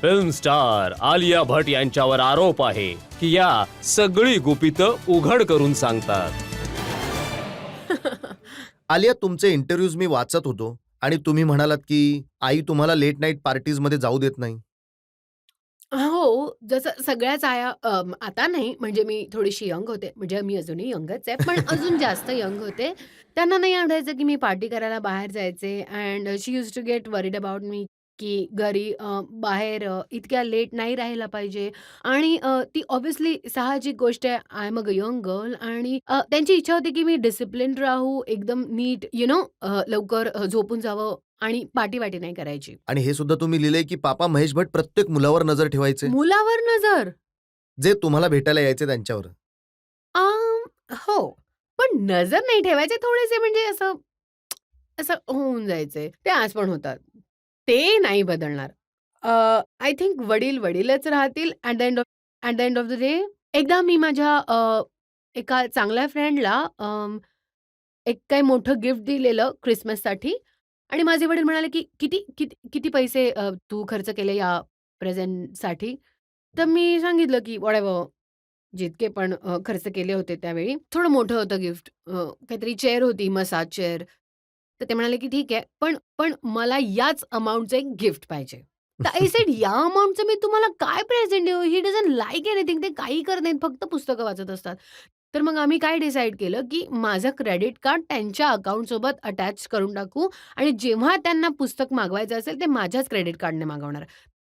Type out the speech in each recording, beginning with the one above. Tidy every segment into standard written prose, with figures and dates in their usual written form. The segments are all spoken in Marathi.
फिल्म स्टार आलिया भट यांच्यावर आरोप आहे की या सगळी गुपितं उघड करून सांगतात. आलिया, तुमचे इंटरव्ह्यूज मी वाचत होतो आणि तुम्ही म्हणालात की आई तुम्हाला लेट नाईट पार्टीज मध्ये जाऊ देत नाही. हो, जसं सगळ्याच आया आता नाही म्हणजे मी थोडीशी यंग होते. म्हणजे मी अजूनही यंगच आहे, पण अजून जास्त यंग होते. त्यांना नाही आवडायचं की मी पार्टी करायला बाहेर जायचे and she used to get worried about me की घरी बाहेर इतक्या लेट नाही राहायला पाहिजे आणि ती ऑब्व्हियसली साहजिक गोष्ट आहे. I am a young girl आणि त्यांची इच्छा होती की मी डिसिप्लिन्ड राहू, एकदम नीट लवकर झोपून जावं आणि पार्टी-वार्टी नाही करायची. आणि हे सुद्धा तुम्ही लिहिलंय की पापा महेश भट प्रत्येक मुलावर नजर ठेवायचे, मुलावर नजर? जे तुम्हाला भेटायला यायचे त्यांच्यावर. हो. पण नजर नाही ठेवायचे थोडेसे म्हणजे असं असं होऊन जायचे. ते आज पण होतात. ते नाही बदलणार. आय थिंक वडील वडीलच राहतील at the end of the day. एकदा मी माझ्या एका चांगल्या फ्रेंडला एक काही मोठं गिफ्ट दिलेलं क्रिसमससाठी आणि माझे वडील म्हणाले, की "किती किती किती पैसे तू खर्च केले या प्रेझेंटसाठी?" तर मी सांगितलं, की व्हॉटएव्हर जितके पण खर्च केले होते त्यावेळी. थोडं मोठं होतं गिफ्ट. काहीतरी चेअर होती, मसाज चेअर. तर ते म्हणाले, की "ठीक आहे, पण पण मला याच अमाउंटचं एक गिफ्ट पाहिजे." तर आय सेड, "या अमाउंटचं मी तुम्हाला काय प्रेझेंट देऊ? He doesn't like anything." ते काही करत नाहीत, फक्त पुस्तकं वाचत असतात. तर मग आम्ही काय डिसाईड केलं, की माझं क्रेडिट कार्ड त्यांच्या अकाउंटसोबत अटॅच करून टाकू आणि जेव्हा त्यांना पुस्तक मागवायचं असेल, ते माझ्याच क्रेडिट कार्डने मागवणार.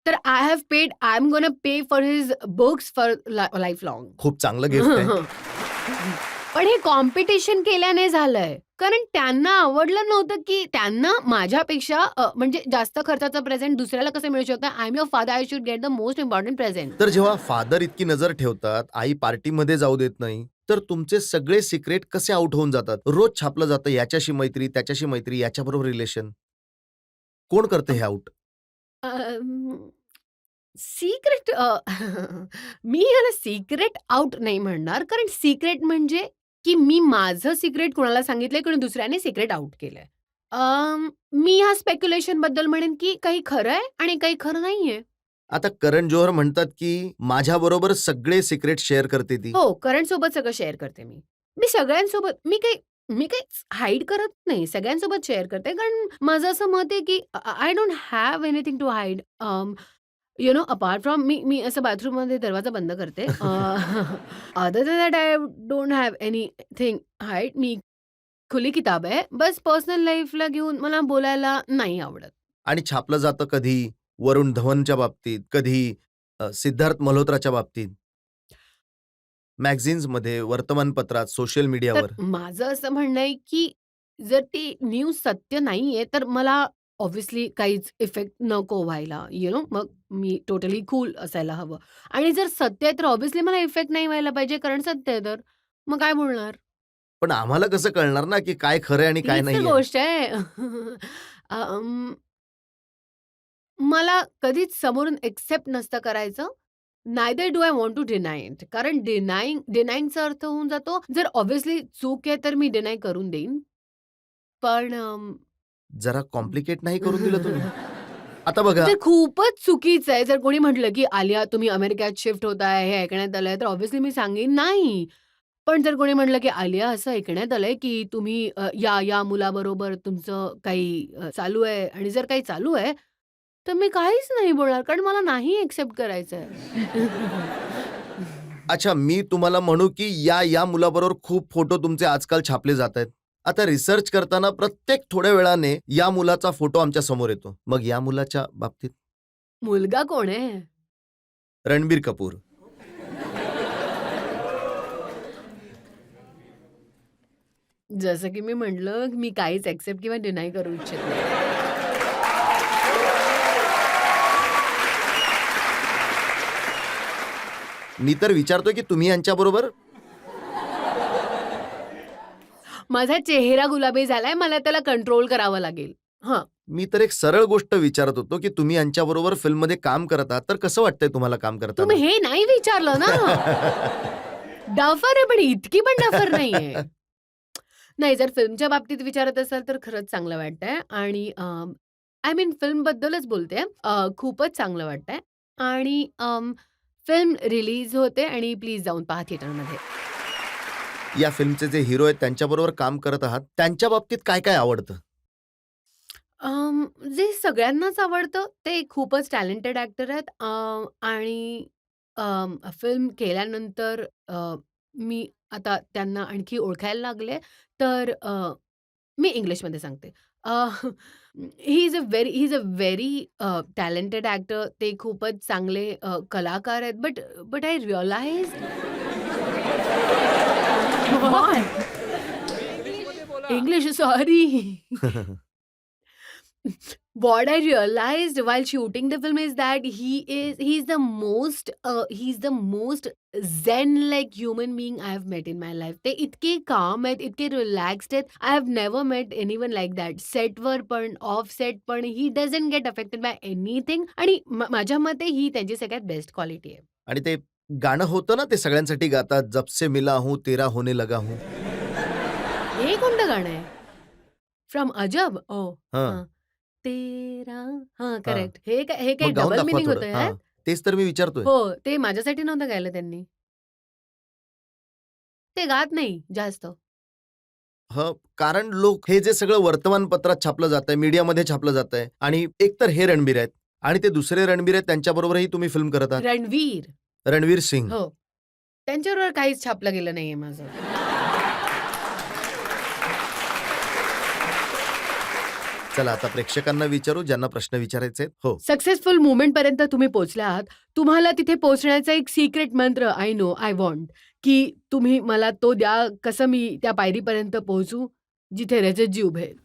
तर I have paid I am gonna pay for his books for life long. खूप चांगलं गिफ्ट आहे. पण हे कॉम्पिटिशन केल्याने झालंय. कारण त्यांना आवडलं नव्हतं, की त्यांना माझ्यापेक्षा म्हणजे जास्त खर्चाचं प्रेझेंट दुसऱ्याला कसं मिळू शकतं? I am your father, I should get the most important present. तर जेव्हा फादर इतकी नजर ठेवतात, आई पार्टीमध्ये जाऊ देत नाही, तर तुमचे सगळे सिक्रेट कसे आउट होऊन जातात? रोज छापलं जातं, याच्याशी मैत्री, त्याच्याशी मैत्री, याच्याबरोबर रिलेशन. कोण करतं हे आउट? सिक्रेट मी याला सिक्रेट आउट नाही म्हणणार. कारण सिक्रेट म्हणजे की मी माझं सिक्रेट कुणाला सांगितलंय, कोणी दुसऱ्याने सिक्रेट आउट केलंय. मी ह्या स्पेक्युलेशनबद्दल म्हणेन की काही खरं आहे आणि काही खरं नाहीये. आता करण जोहर म्हणतात की माझ्याबरोबर सगळे सिक्रेट शेअर करते ती. हो, करणसोबत सगळं शेअर करते मी. मी सगळ्यांसोबत मी काही हाईड करत नाही. सगळ्यांसोबत शेअर करते. कारण माझं असं मत आहे की I don't have anything to hide. Apart from मी मी असं बाथरूममध्ये दरवाजा बंद करते. Other than that I don't have anything hide. मी खुली किताब आहे. बस पर्सनल लाईफला घेऊन मला बोलायला नाही आवडत. आणि छापलं जातं कधी वरुण धवनच्या बाबतीत, कधी सिद्धार्थ मल्होत्राच्या बाबतीत. मॅगझिन्समध्ये, वर्तमानपत्रात, सोशल तर मीडियावर. माझं असं म्हणणं आहे, की जर ती न्यूज सत्य नाहीये, तर मला ऑब्व्हियसली काहीच इफेक्ट नको व्हायला. मग मी टोटली कूल असायला हवं. आणि जर सत्य आहे, तर ऑब्व्हियसली मला इफेक्ट नाही व्हायला पाहिजे, कारण सत्य आहे तर. मग काय बोलणार? पण आम्हाला कसं कळणार ना, की काय खरं आहे आणि काय तीच तर नाहीये? गोष्ट आहे. अं, मला कधीच समोरून एक्सेप्ट नसतं करायचं. Neither do I want to deny it. कारण डिनायिंगचा अर्थ होऊन जातो, जर ऑब्व्हियसली चूक आहे, तर मी डिनाय करून देईन. पण जरा कॉम्प्लिकेट नाही करून दिलं तुम्ही? आता बघा, जर खूपच चुकीचं आहे, जर कोणी म्हटलं, की "आलिया तुम्ही अमेरिकेत शिफ्ट होताय, हे ऐकण्यात आलंय," तर ऑब्व्हियसली मी सांगेन, "नाही." पण जर कोणी म्हटलं, की "आलिया असं ऐकण्यात आलंय, की तुम्ही या मुलाबरोबर तुमचं काही चालू आहे" आणि जर काही चालू आहे, तर मी काहीच नाही बोलणार, कारण मला नाही एक्सेप्ट करायचंय. अच्छा, मी तुम्हाला म्हणू, की या मुलाबरोबर खूप फोटो तुमचे आजकाल छापले जातायत. आता रिसर्च करताना प्रत्येक थोड्या वेळाने या मुलाचा फोटो आमच्या समोर येतो. मग या मुलाच्या बाबतीत मुलगा कोण आहे? रणबीर कपूर. जसं की मी म्हटलं, मी काहीच एक्सेप्ट किंवा डिनाय करू इच्छित नाही. मी तर विचारतोय, की तुम्ही यांच्याबरोबर माझा चेहरा गुलाबी झालाय, मला त्याला कंट्रोल करावं लागेल. हां. मी तर एक सरळ गोष्ट विचारत होतो, की तुम्ही यांच्याबरोबर फिल्ममध्ये काम करत आहात, तर कसं वाटतंय तुम्हाला काम करताना? तुम्ही हे नाही विचारलं ना. डफर आहे, पण इतकी पण डफर नाहीये. नाही, जर फिल्मच्या बाबतीत विचारत असाल तर खरंच चांगलं वाटतंय आणि आय मीन फिल्मबद्दलच बोलतेय. खूपच चांगलं वाटतंय आणि फिल्म रिलीज होते आणि प्लीज जाऊन पहा थिएटरमध्ये. या फिल्मचे जे हिरो आहेत त्यांच्याबरोबर काम करत आहात, त्यांच्या बाबतीत काय-काय आवडतं? जे सगळ्यांनाच आवडतं ते खूपच टॅलेंटेड ॲक्टर आहेत. आणि फिल्म केल्यानंतर मी आता त्यांना आणखी ओळखायला लागले. तर मी इंग्लिशमध्ये सांगते. He is a very talented actor. ते खूपच चांगले कलाकार आहेत. But but I realised English sorry. What I realized while shooting the film is that he's the most zen-like human being I have met in my life. ते इतके calm आहेत, इतके relaxed आहेत. I have never met anyone like that. सेटवर पण, ऑफ सेट पण he doesn't get affected by anything आणि माझ्या मते ही त्यांची सगळ्यात बेस्ट क्वालिटी आहे. आणि ते गाणं होतं ना, ते सगळ्यांसाठी गातात, जब से मिला हूँ तेरा होने लगा हूँ. हे कोणतं गाणं आहे? फ्रॉम अजब? ओह! हां, हां. तेरा हां, हां. करेक्ट. हे काही मग गाऊन डबल दाखवा मीनिंग थोडं. होतं हां, ह्यात? तेच तर मी विचारतोय. हो, ते माझ्यासाठी नव्हतं गायलं त्यांनी. ते गात नाही जास्त. हं, कारण लोक हे जे सगळं वर्तमानपत्रात छापलं जातंय, मीडियामध्ये छापलं जातंय आणि एकतर हे रणबीर आहेत आणि ते दुसरे रणबीर आहेत त्यांच्याबरोबरही तुम्ही फिल्म करत आहात. रणवीर. रणवीर सिंग. हो. त्यांच्याबरोबर काहीच छापलं गेलं नाहीये माझं. चला आता प्रेक्षकांना विचारू ज्यांना प्रश्न विचारायचे आहेत. हो. सक्सेसफुल मोमेंटपर्यंत तुम्ही पोहोचले आहात. तुम्हाला तिथे पोहोचण्याचा एक सिक्रेट मंत्र आय नो, आय वॉन्ट की तुम्ही मला तो द्या, कसं मी त्या पायरीपर्यंत पोहोचू, जिथे रजतजी उभे आहेत.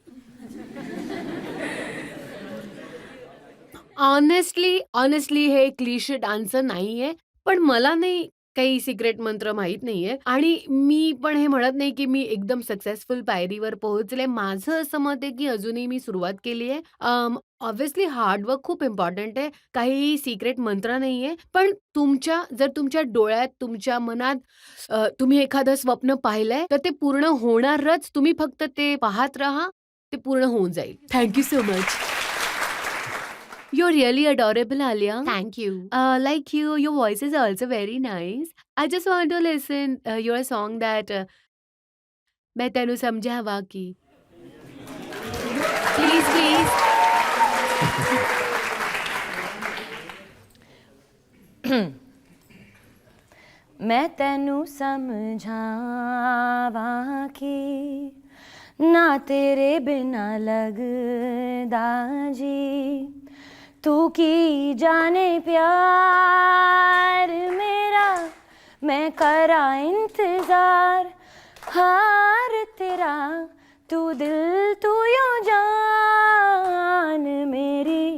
ऑनेस्टली हे क्लिशेड आन्सर नाहीये. पण मला नाही काही सिक्रेट मंत्र माहीत नाहीये आणि मी पण हे म्हणत नाही, की मी एकदम सक्सेसफुल पायरीवर पोहोचले. माझं असं मत आहे, की अजूनही मी सुरुवात केली आहे. ऑब्व्हियसली हार्ड वर्क खूप इम्पोर्टंट आहे. काही सिक्रेट मंत्र नाहीये. पण जर तुमच्या डोळ्यात, तुमच्या मनात तुम्ही एखादं स्वप्न पाहिलंय, तर ते पूर्ण होणारच. तुम्ही फक्त ते पाहत राहा. ते पूर्ण होऊन जाईल. Thank you so much. You're really adorable, Alia. Thank you. Like you, your voice is also very nice. I just want to listen your song that मैं तेनू समझावा की. Please, please. मैं तेनू समझावा कि ना तेरे बिना लगदा जी तू की जाने प्यार मेरा मैं करा इंतजार हार तेरा तू दिल तू यूं जान मेरी